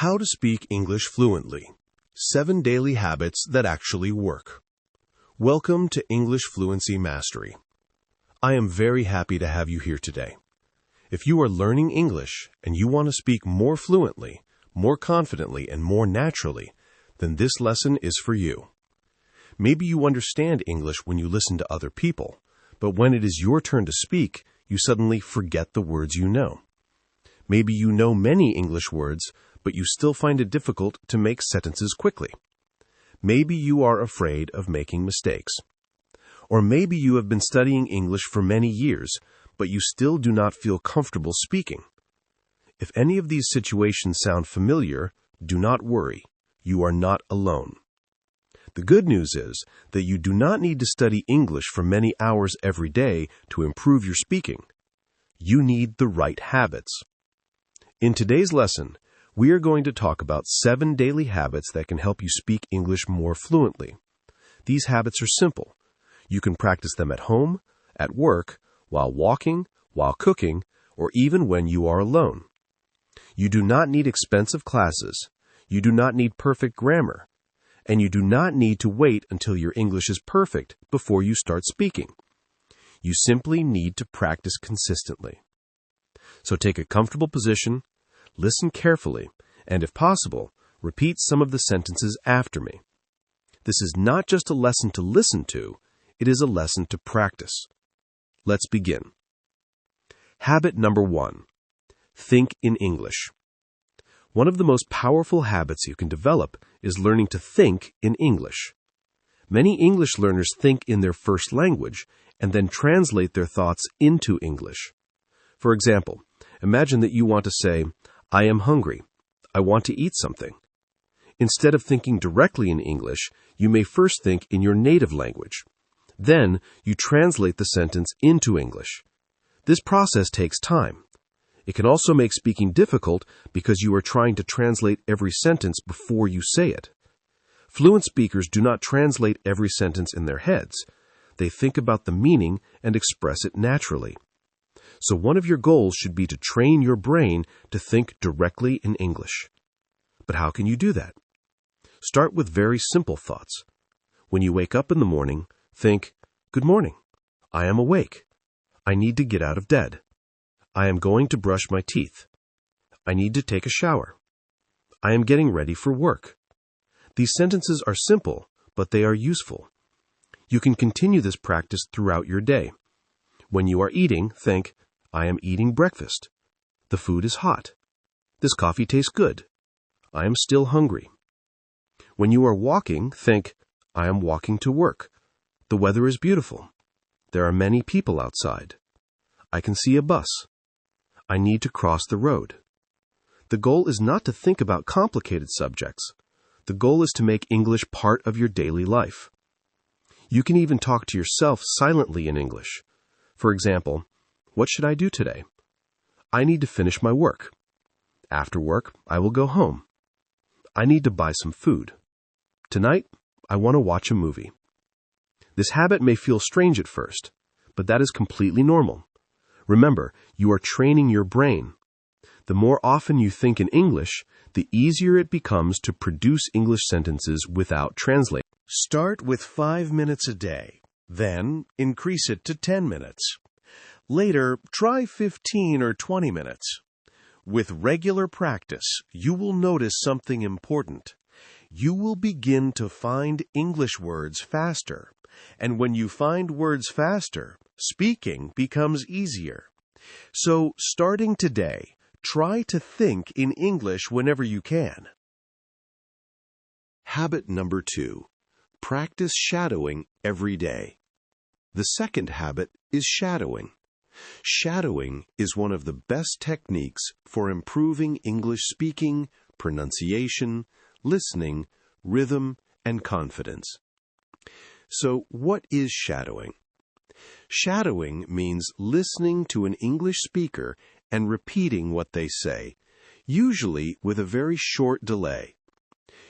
How to speak English fluently. 7 daily habits that actually work. Welcome to English Fluency Mastery. I am very happy to have you here today. If you are learning English and you want to speak more fluently, more confidently, and more naturally, then this lesson is for you. Maybe you understand English when you listen to other people, but when it is your turn to speak, you suddenly forget the words you know. Maybe you know many English words, but you still find it difficult to make sentences quickly. Maybe you are afraid of making mistakes. Or maybe you have been studying English for many years, but you still do not feel comfortable speaking. If any of these situations sound familiar, do not worry. You are not alone. The good news is that you do not need to study English for many hours every day to improve your speaking. You need the right habits. In today's lesson, we are going to talk about 7 daily habits that can help you speak English more fluently. These habits are simple. You can practice them at home, at work, while walking, while cooking, or even when you are alone. You do not need expensive classes. You do not need perfect grammar. And you do not need to wait until your English is perfect before you start speaking. You simply need to practice consistently. So take a comfortable position, listen carefully, and if possible, repeat some of the sentences after me. This is not just a lesson to listen to, it is a lesson to practice. Let's begin. Habit number 1. Think in English. One of the most powerful habits you can develop is learning to think in English. Many English learners think in their first language and then translate their thoughts into English. For example, imagine that you want to say, I am hungry. I want to eat something. Instead of thinking directly in English, you may first think in your native language. Then, you translate the sentence into English. This process takes time. It can also make speaking difficult because you are trying to translate every sentence before you say it. Fluent speakers do not translate every sentence in their heads. They think about the meaning and express it naturally. So one of your goals should be to train your brain to think directly in English. But how can you do that? Start with very simple thoughts. When you wake up in the morning, think, Good morning. I am awake. I need to get out of bed. I am going to brush my teeth. I need to take a shower. I am getting ready for work. These sentences are simple, but they are useful. You can continue this practice throughout your day. When you are eating, think, I am eating breakfast. The food is hot. This coffee tastes good. I am still hungry. When you are walking, think, I am walking to work. The weather is beautiful. There are many people outside. I can see a bus. I need to cross the road. The goal is not to think about complicated subjects. The goal is to make English part of your daily life. You can even talk to yourself silently in English. For example, what should I do today? I need to finish my work. After work, I will go home. I need to buy some food. Tonight, I want to watch a movie. This habit may feel strange at first, but that is completely normal. Remember, you are training your brain. The more often you think in English, the easier it becomes to produce English sentences without translating. Start with 5 minutes a day. Then, increase it to 10 minutes. Later, try 15 or 20 minutes. With regular practice, you will notice something important. You will begin to find English words faster. And when you find words faster, speaking becomes easier. So, starting today, try to think in English whenever you can. Habit number 2. Practice shadowing every day. The second habit is shadowing. Shadowing is one of the best techniques for improving English speaking, pronunciation, listening, rhythm, and confidence. So, what is shadowing? Shadowing means listening to an English speaker and repeating what they say, usually with a very short delay.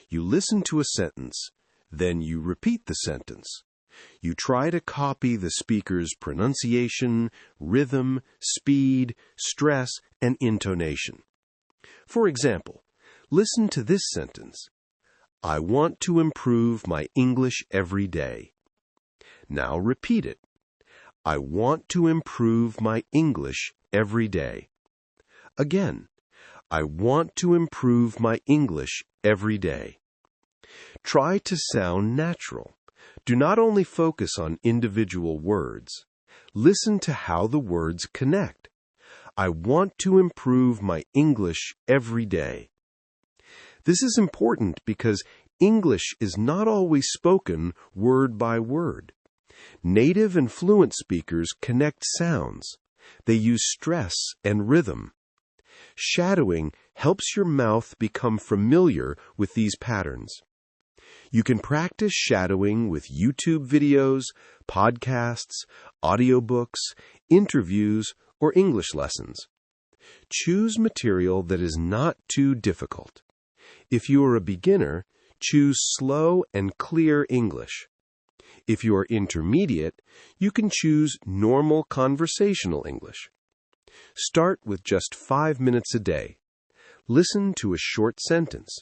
You listen to a sentence, then you repeat the sentence. You try to copy the speaker's pronunciation, rhythm, speed, stress, and intonation. For example, Listen to this sentence. I want to improve my English every day. Now repeat it. I want to improve my English every day. Again, I want to improve my English every day. Try to sound natural. Do not only focus on individual words. Listen to how the words connect. I want to improve my English every day. This is important because English is not always spoken word by word. Native and fluent speakers connect sounds. They use stress and rhythm. Shadowing helps your mouth become familiar with these patterns. You can practice shadowing with YouTube videos, podcasts, audiobooks, interviews, or English lessons. Choose material that is not too difficult. If you are a beginner, choose slow and clear English. If you are intermediate, you can choose normal conversational English. Start with just 5 minutes a day. Listen to a short sentence.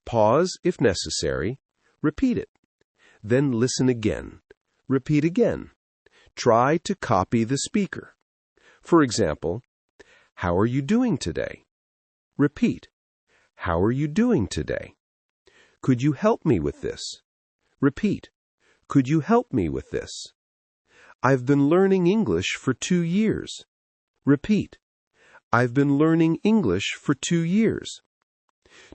Pause if necessary. Repeat it. Then listen again. Repeat again. Try to copy the speaker. For example, how are you doing today? Repeat. How are you doing today? Could you help me with this? Repeat. Could you help me with this? I've been learning English for 2 years. Repeat. I've been learning English for 2 years.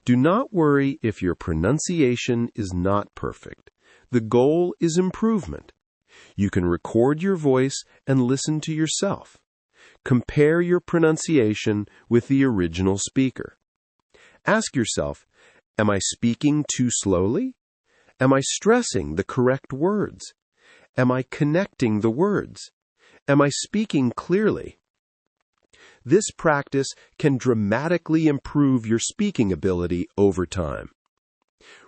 Do not worry if your pronunciation is not perfect. The goal is improvement. You can record your voice and listen to yourself. Compare your pronunciation with the original speaker. Ask yourself, am I speaking too slowly? Am I stressing the correct words? Am I connecting the words? Am I speaking clearly? This practice can dramatically improve your speaking ability over time.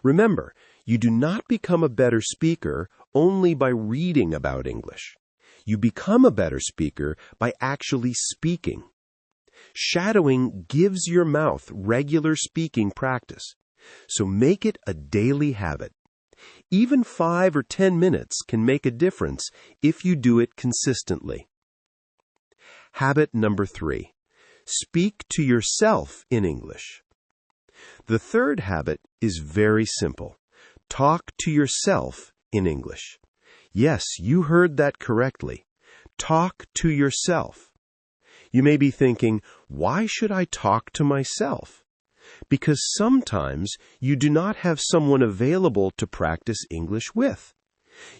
Remember, you do not become a better speaker only by reading about English. You become a better speaker by actually speaking. Shadowing gives your mouth regular speaking practice, so make it a daily habit. Even 5 or 10 minutes can make a difference if you do it consistently. Habit number 3. Speak to yourself in English. The third habit is very simple. Talk to yourself in English. Yes, you heard that correctly. Talk to yourself. You may be thinking, why should I talk to myself? Because sometimes you do not have someone available to practice English with.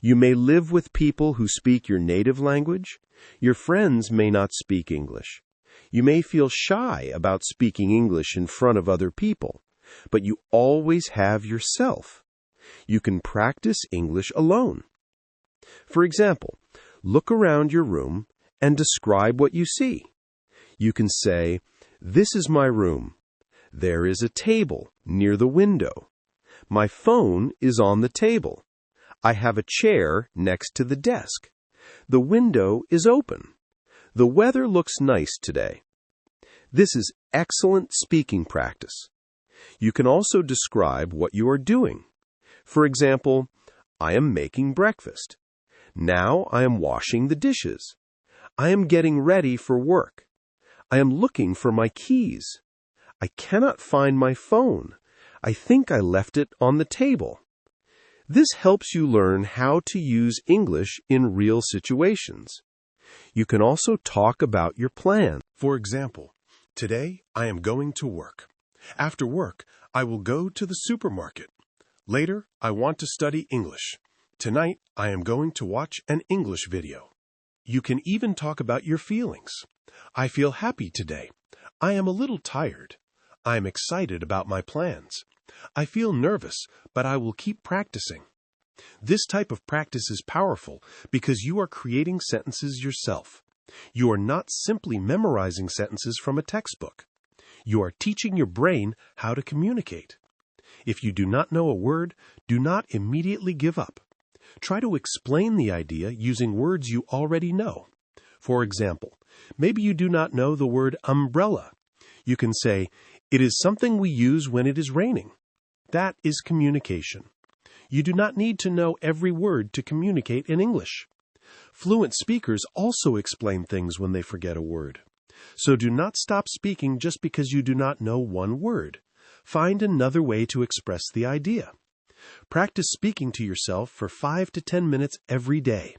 You may live with people who speak your native language. Your friends may not speak English. You may feel shy about speaking English in front of other people, but you always have yourself. You can practice English alone. For example, look around your room and describe what you see. You can say, this is my room. There is a table near the window. My phone is on the table. I have a chair next to the desk. The window is open. The weather looks nice today. This is excellent speaking practice. You can also describe what you are doing. For example, I am making breakfast. Now I am washing the dishes. I am getting ready for work. I am looking for my keys. I cannot find my phone. I think I left it on the table. This helps you learn how to use English in real situations. You can also talk about your plan. For example, today I am going to work. After work, I will go to the supermarket. Later, I want to study English. Tonight, I am going to watch an English video. You can even talk about your feelings. I feel happy today. I am a little tired. I am excited about my plans. I feel nervous, but I will keep practicing. This type of practice is powerful because you are creating sentences yourself. You are not simply memorizing sentences from a textbook. You are teaching your brain how to communicate. If you do not know a word, do not immediately give up. Try to explain the idea using words you already know. For example, maybe you do not know the word umbrella. You can say, It is something we use when it is raining. That is communication. You do not need to know every word to communicate in English. Fluent speakers also explain things when they forget a word. So do not stop speaking just because you do not know one word. Find another way to express the idea. Practice speaking to yourself for 5 to 10 minutes every day.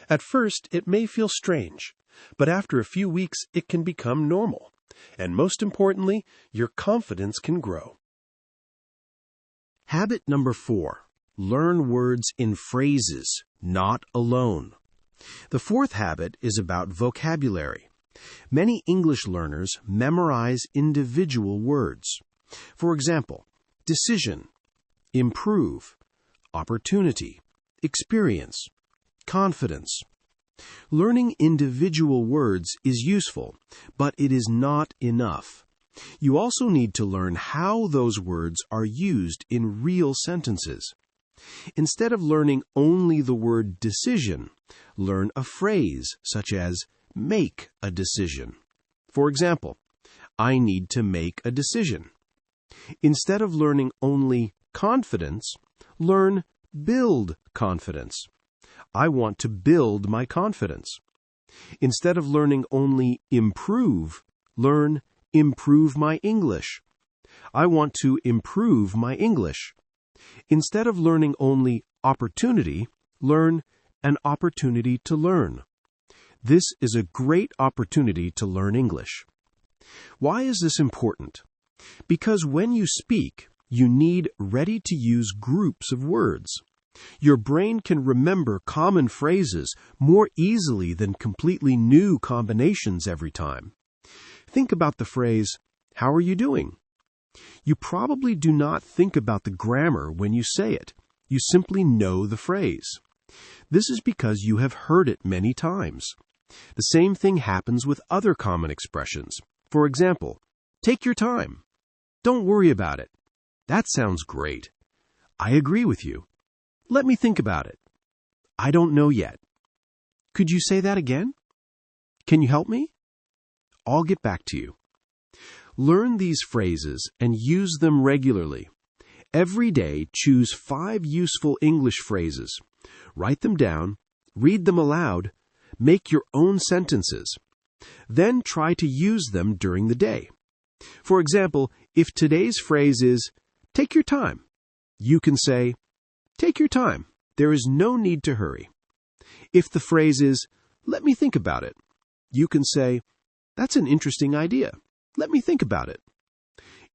At first, it may feel strange, but after a few weeks, it can become normal. And most importantly, your confidence can grow. Habit number 4. Learn words in phrases, not alone. The fourth habit is about vocabulary. Many English learners memorize individual words. For example, decision, improve, opportunity, experience, confidence. Learning individual words is useful, but it is not enough. You also need to learn how those words are used in real sentences. Instead of learning only the word decision, learn a phrase such as make a decision. For example, I need to make a decision. Instead of learning only confidence, learn build confidence. I want to build my confidence. Instead of learning only improve, learn improve my English. I want to improve my English. Instead of learning only opportunity, learn an opportunity to learn. This is a great opportunity to learn English. Why is this important? Because when you speak, you need ready-to-use groups of words. Your brain can remember common phrases more easily than completely new combinations every time. Think about the phrase, "How are you doing?" You probably do not think about the grammar when you say it. You simply know the phrase. This is because you have heard it many times. The same thing happens with other common expressions. For example, take your time. Don't worry about it. That sounds great. I agree with you. Let me think about it. I don't know yet. Could you say that again? Can you help me? I'll get back to you. Learn these phrases and use them regularly. Every day, choose 5 useful English phrases. Write them down, read them aloud, make your own sentences. Then try to use them during the day. For example, if today's phrase is, take your time, you can say, take your time. There is no need to hurry. If the phrase is, let me think about it, you can say, that's an interesting idea. Let me think about it.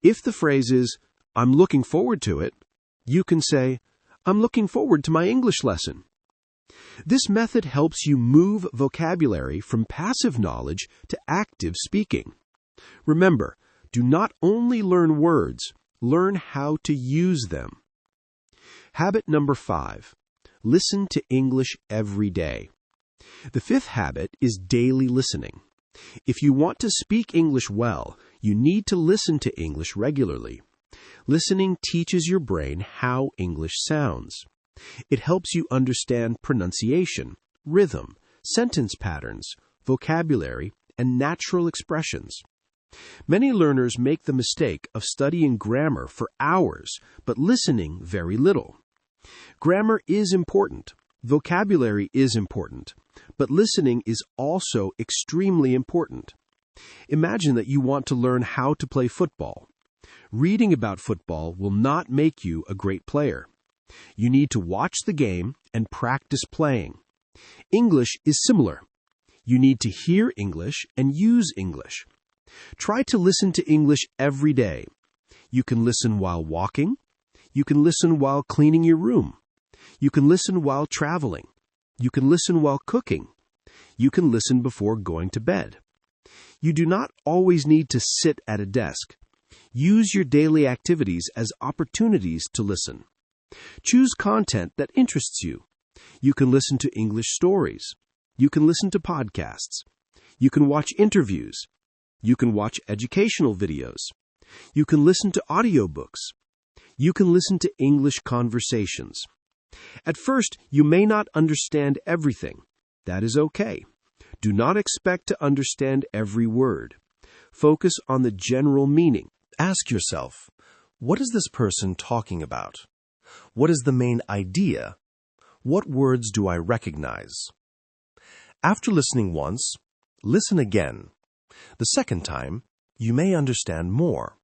If the phrase is, I'm looking forward to it, you can say, I'm looking forward to my English lesson. This method helps you move vocabulary from passive knowledge to active speaking. Remember, do not only learn words, learn how to use them. Habit number 5. Listen to English every day. The 5th habit is daily listening. If you want to speak English well, you need to listen to English regularly. Listening teaches your brain how English sounds. It helps you understand pronunciation, rhythm, sentence patterns, vocabulary, and natural expressions. Many learners make the mistake of studying grammar for hours, but listening very little. Grammar is important, vocabulary is important, but listening is also extremely important. Imagine that you want to learn how to play football. Reading about football will not make you a great player. You need to watch the game and practice playing. English is similar. You need to hear English and use English. Try to listen to English every day. You can listen while walking. You can listen while cleaning your room. You can listen while traveling. You can listen while cooking. You can listen before going to bed. You do not always need to sit at a desk. Use your daily activities as opportunities to listen. Choose content that interests you. You can listen to English stories. You can listen to podcasts. You can watch interviews. You can watch educational videos. You can listen to audiobooks. You can listen to English conversations. At first, you may not understand everything. That is okay. Do not expect to understand every word. Focus on the general meaning. Ask yourself, what is this person talking about? What is the main idea? What words do I recognize? After listening once, listen again. The second time, you may understand more.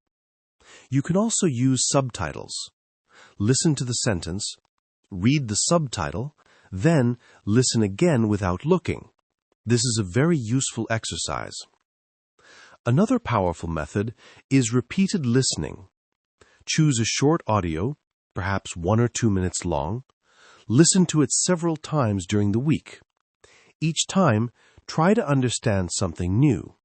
You can also use subtitles. Listen to the sentence, read the subtitle, then listen again without looking. This is a very useful exercise. Another powerful method is repeated listening. Choose a short audio, perhaps 1 or 2 minutes long. Listen to it several times during the week. Each time, try to understand something new.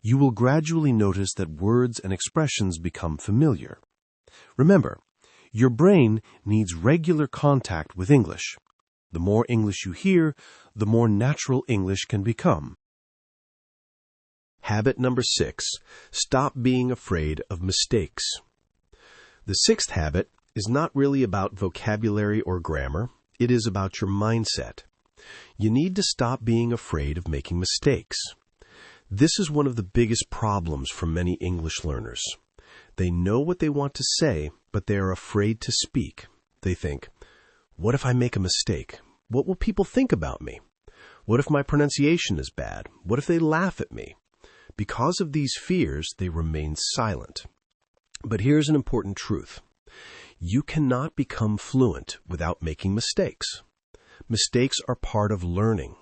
You will gradually notice that words and expressions become familiar. Remember, your brain needs regular contact with English. The more English you hear, the more natural English can become. Habit number 6, stop being afraid of mistakes. The sixth habit is not really about vocabulary or grammar. It is about your mindset. You need to stop being afraid of making mistakes. This is one of the biggest problems for many English learners. They know what they want to say, but they are afraid to speak. They think, what if I make a mistake? What will people think about me? What if my pronunciation is bad? What if they laugh at me? Because of these fears, they remain silent. But here's an important truth. You cannot become fluent without making mistakes. Mistakes are part of learning.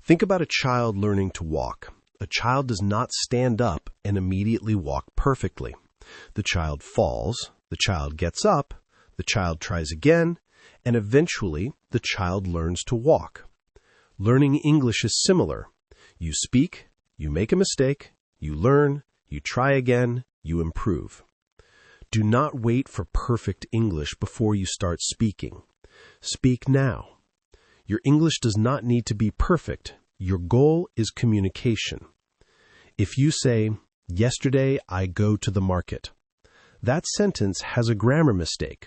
Think about a child learning to walk. A child does not stand up and immediately walk perfectly. The child falls, the child gets up, the child tries again, and eventually the child learns to walk. Learning English is similar. You speak, you make a mistake, you learn, you try again, you improve. Do not wait for perfect English before you start speaking. Speak now. Your English does not need to be perfect. Your goal is communication. If you say, yesterday I go to the market, that sentence has a grammar mistake.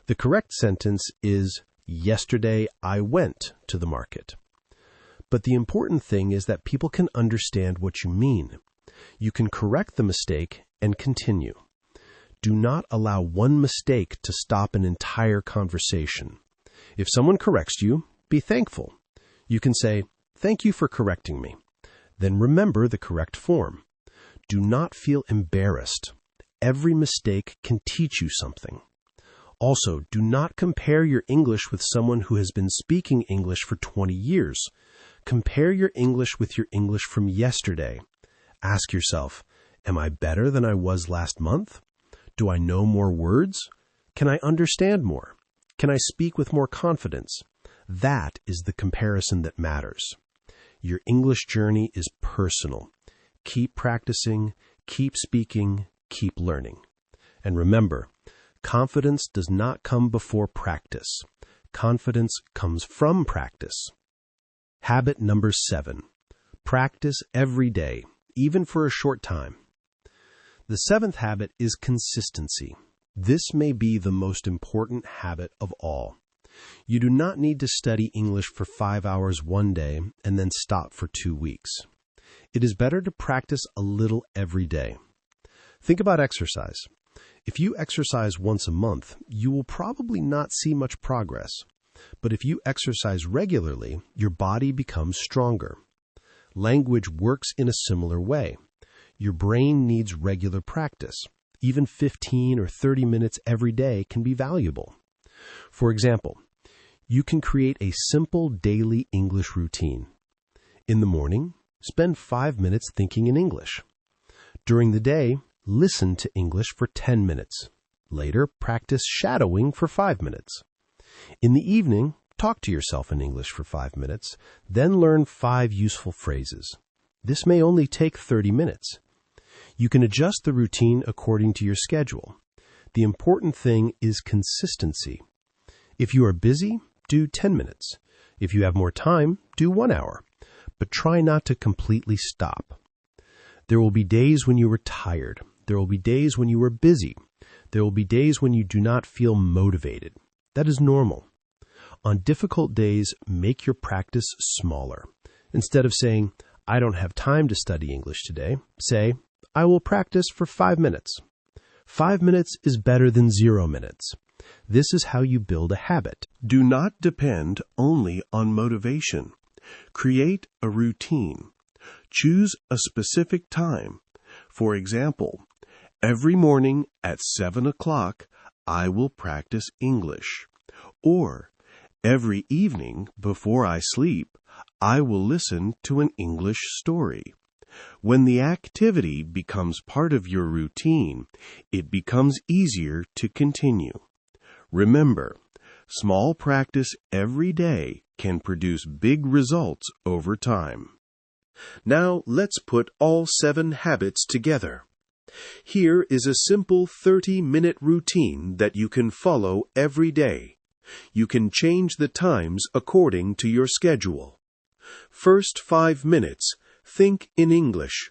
The correct sentence is, yesterday I went to the market. But the important thing is that people can understand what you mean. You can correct the mistake and continue. Do not allow one mistake to stop an entire conversation. If someone corrects you, be thankful. You can say, thank you for correcting me. Then remember the correct form. Do not feel embarrassed. Every mistake can teach you something. Also, do not compare your English with someone who has been speaking English for 20 years. Compare your English with your English from yesterday. Ask yourself, am I better than I was last month? Do I know more words? Can I understand more? Can I speak with more confidence? That is the comparison that matters. Your English journey is personal. Keep practicing, keep speaking, keep learning. And remember, confidence does not come before practice. Confidence comes from practice. Habit number 7. Practice every day, even for a short time. The 7th habit is consistency. This may be the most important habit of all. You do not need to study English for 5 hours one day and then stop for 2 weeks. It is better to practice a little every day. Think about exercise. If you exercise once a month, you will probably not see much progress. But if you exercise regularly, your body becomes stronger. Language works in a similar way. Your brain needs regular practice. Even 15 or 30 minutes every day can be valuable. For example, you can create a simple daily English routine. In the morning, spend 5 minutes thinking in English. During the day, listen to English for 10 minutes. Later, practice shadowing for 5 minutes. In the evening, talk to yourself in English for 5 minutes, then learn 5 useful phrases. This may only take 30 minutes. You can adjust the routine according to your schedule. The important thing is consistency. If you are busy, do 10 minutes. If you have more time, do 1 hour. But try not to completely stop. There will be days when you are tired. There will be days when you are busy. There will be days when you do not feel motivated. That is normal. On difficult days, make your practice smaller. Instead of saying, I don't have time to study English today, say, I will practice for 5 minutes. 5 minutes is better than 0 minutes. This is how you build a habit. Do not depend only on motivation. Create a routine. Choose a specific time. For example, every morning at 7 o'clock, I will practice English. Or, every evening before I sleep, I will listen to an English story. When the activity becomes part of your routine, it becomes easier to continue. Remember, small practice every day can produce big results over time. Now let's put all 7 habits together. Here is a simple 30-minute routine that you can follow every day. You can change the times according to your schedule. First 5 minutes, think in English.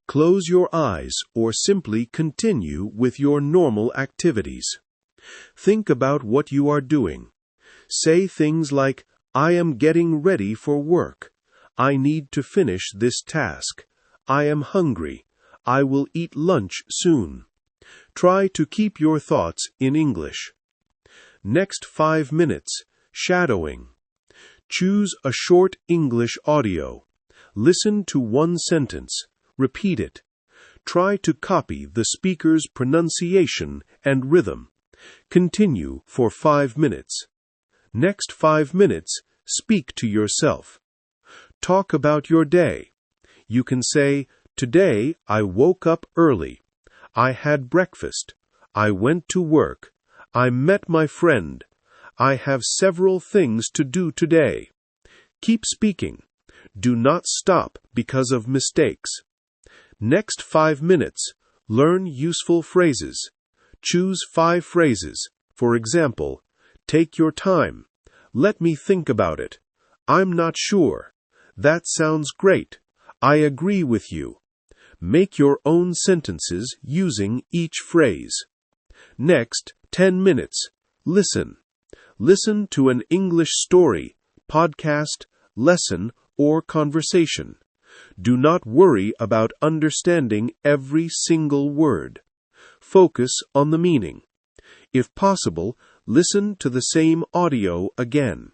Close your eyes or simply continue with your normal activities. Think about what you are doing. Say things like, I am getting ready for work. I need to finish this task. I am hungry. I will eat lunch soon. Try to keep your thoughts in English. Next 5 minutes, shadowing. Choose a short English audio. Listen to one sentence. Repeat it. Try to copy the speaker's pronunciation and rhythm. Continue for 5 minutes. Next 5 minutes, speak to yourself. Talk about your day. You can say, today I woke up early. I had breakfast. I went to work. I met my friend. I have several things to do today. Keep speaking. Do not stop because of mistakes. Next 5 minutes, learn useful phrases. Choose 5 phrases. For example, take your time. Let me think about it. I'm not sure. That sounds great. I agree with you. Make your own sentences using each phrase. Next, 10 minutes. Listen. Listen to an English story, podcast, lesson, or conversation. Do not worry about understanding every single word. Focus on the meaning. If possible, listen to the same audio again.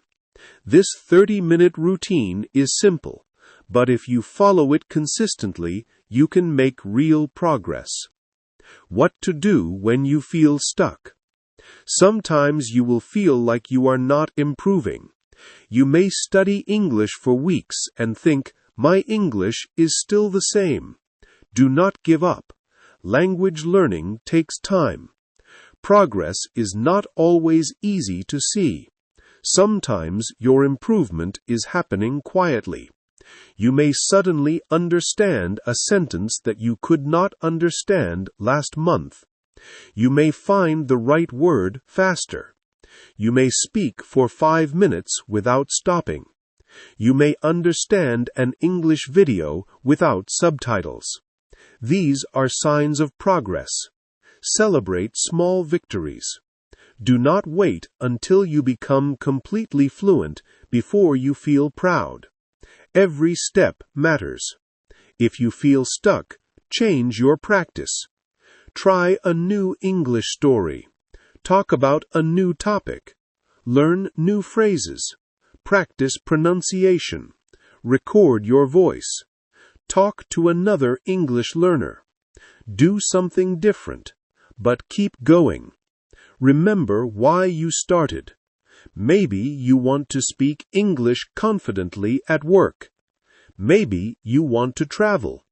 This 30-minute routine is simple, but if you follow it consistently, you can make real progress. What to do when you feel stuck? Sometimes you will feel like you are not improving. You may study English for weeks and think, my English is still the same. Do not give up. Language learning takes time. Progress is not always easy to see. Sometimes your improvement is happening quietly. You may suddenly understand a sentence that you could not understand last month. You may find the right word faster. You may speak for 5 minutes without stopping. You may understand an English video without subtitles. These are signs of progress. Celebrate small victories. Do not wait until you become completely fluent before you feel proud. Every step matters. If you feel stuck, change your practice. Try a new English story. Talk about a new topic. Learn new phrases. Practice pronunciation. Record your voice. Talk to another English learner. Do something different, but keep going. Remember why you started. Maybe you want to speak English confidently at work. Maybe you want to travel.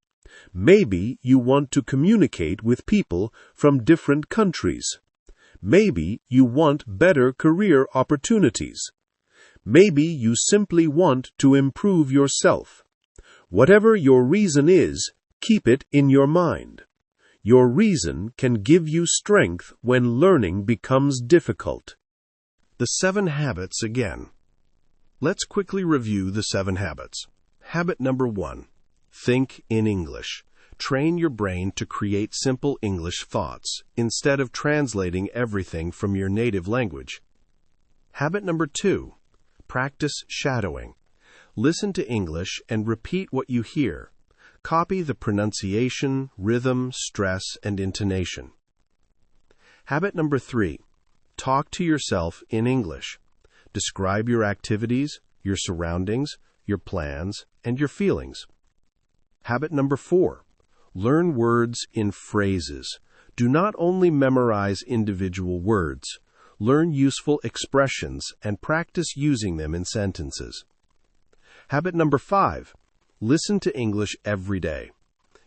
Maybe you want to communicate with people from different countries. Maybe you want better career opportunities. Maybe you simply want to improve yourself. Whatever your reason is, keep it in your mind. Your reason can give you strength when learning becomes difficult. The 7 habits again. Let's quickly review the 7 habits. Habit number 1. Think in English. Train your brain to create simple English thoughts, instead of translating everything from your native language. Habit number 2. Practice shadowing. Listen to English and repeat what you hear. Copy the pronunciation, rhythm, stress, and intonation. Habit number 3. Talk to yourself in English. Describe your activities, your surroundings, your plans, and your feelings. Habit number 4. Learn words in phrases. Do not only memorize individual words. Learn useful expressions and practice using them in sentences. Habit number 5. Listen to English every day.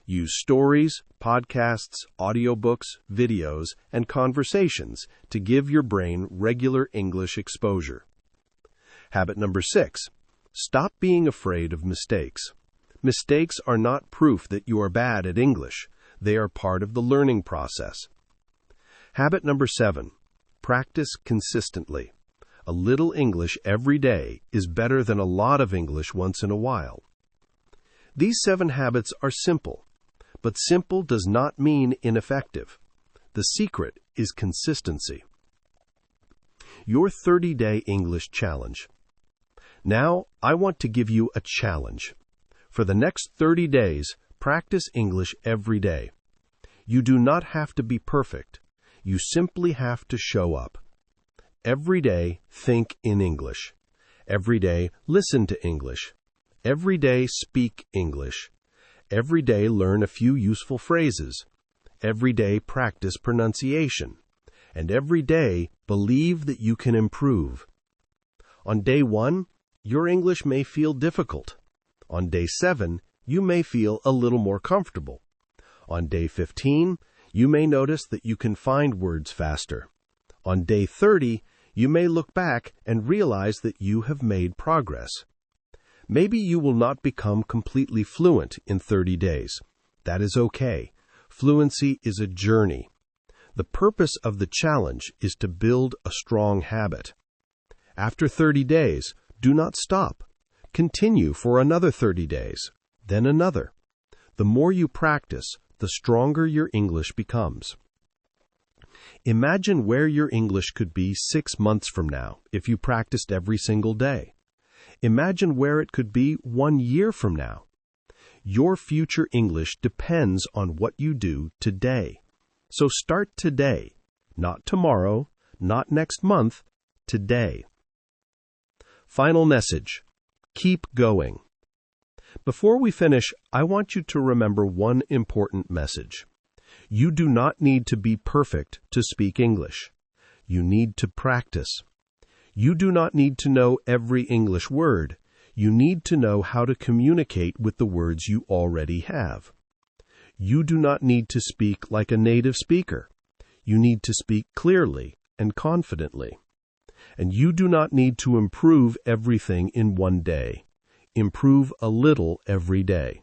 Use stories, podcasts, audiobooks, videos, and conversations to give your brain regular English exposure. Habit number 6. Stop being afraid of mistakes. Mistakes are not proof that you are bad at English. They are part of the learning process. Habit number 7. Practice consistently. A little English every day is better than a lot of English once in a while. These 7 habits are simple, but simple does not mean ineffective. The secret is consistency. Your 30-day English challenge. Now, I want to give you a challenge. For the next 30 days, practice English every day. You do not have to be perfect. You simply have to show up. Every day, think in English. Every day, listen to English. Every day, speak English. Every day, learn a few useful phrases. Every day, practice pronunciation. And every day, believe that you can improve. On day 1, your English may feel difficult. On day 7, you may feel a little more comfortable. On day 15, you may notice that you can find words faster. On day 30, you may look back and realize that you have made progress. Maybe you will not become completely fluent in 30 days. That is okay. Fluency is a journey. The purpose of the challenge is to build a strong habit. After 30 days, do not stop. Continue for another 30 days, then another. The more you practice, the stronger your English becomes. Imagine where your English could be 6 months from now if you practiced every single day. Imagine where it could be 1 year from now. Your future English depends on what you do today. So start today, not tomorrow, not next month, today. Final message. Keep going. Before we finish, I want you to remember one important message. You do not need to be perfect to speak English. You need to practice. You do not need to know every English word. You need to know how to communicate with the words you already have. You do not need to speak like a native speaker. You need to speak clearly and confidently. And you do not need to improve everything in one day. Improve a little every day.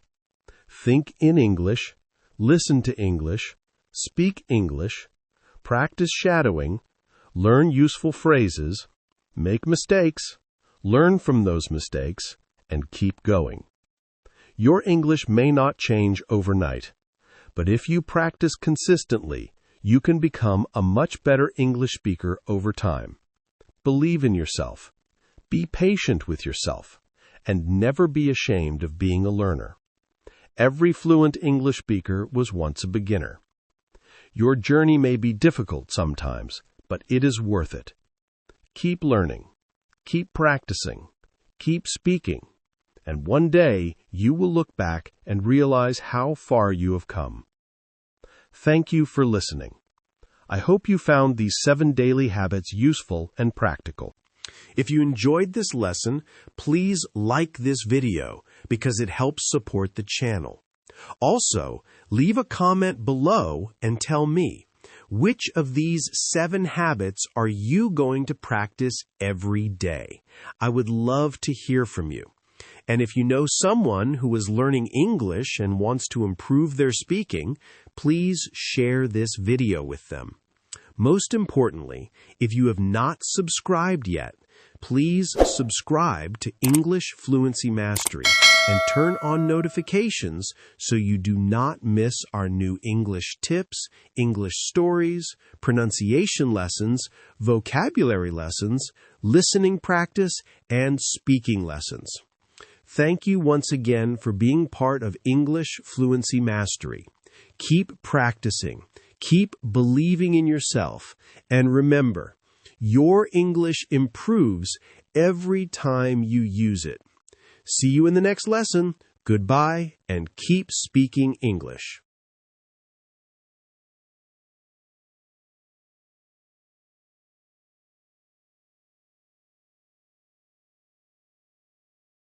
Think in English, listen to English, speak English, practice shadowing, learn useful phrases, make mistakes, learn from those mistakes, and keep going. Your English may not change overnight, but if you practice consistently, you can become a much better English speaker over time. Believe in yourself. Be patient with yourself, and never be ashamed of being a learner. Every fluent English speaker was once a beginner. Your journey may be difficult sometimes, but it is worth it. Keep learning, keep practicing, keep speaking, and one day you will look back and realize how far you have come. Thank you for listening. I hope you found these 7 daily habits useful and practical. If you enjoyed this lesson, please like this video because it helps support the channel. Also, leave a comment below and tell me, which of these 7 habits are you going to practice every day? I would love to hear from you. And if you know someone who is learning English and wants to improve their speaking, please share this video with them. Most importantly, if you have not subscribed yet, please subscribe to English Fluency Mastery and turn on notifications so you do not miss our new English tips, English stories, pronunciation lessons, vocabulary lessons, listening practice, and speaking lessons. Thank you once again for being part of English Fluency Mastery. Keep practicing, keep believing in yourself, and remember, your English improves every time you use it. See you in the next lesson. Goodbye, and keep speaking English.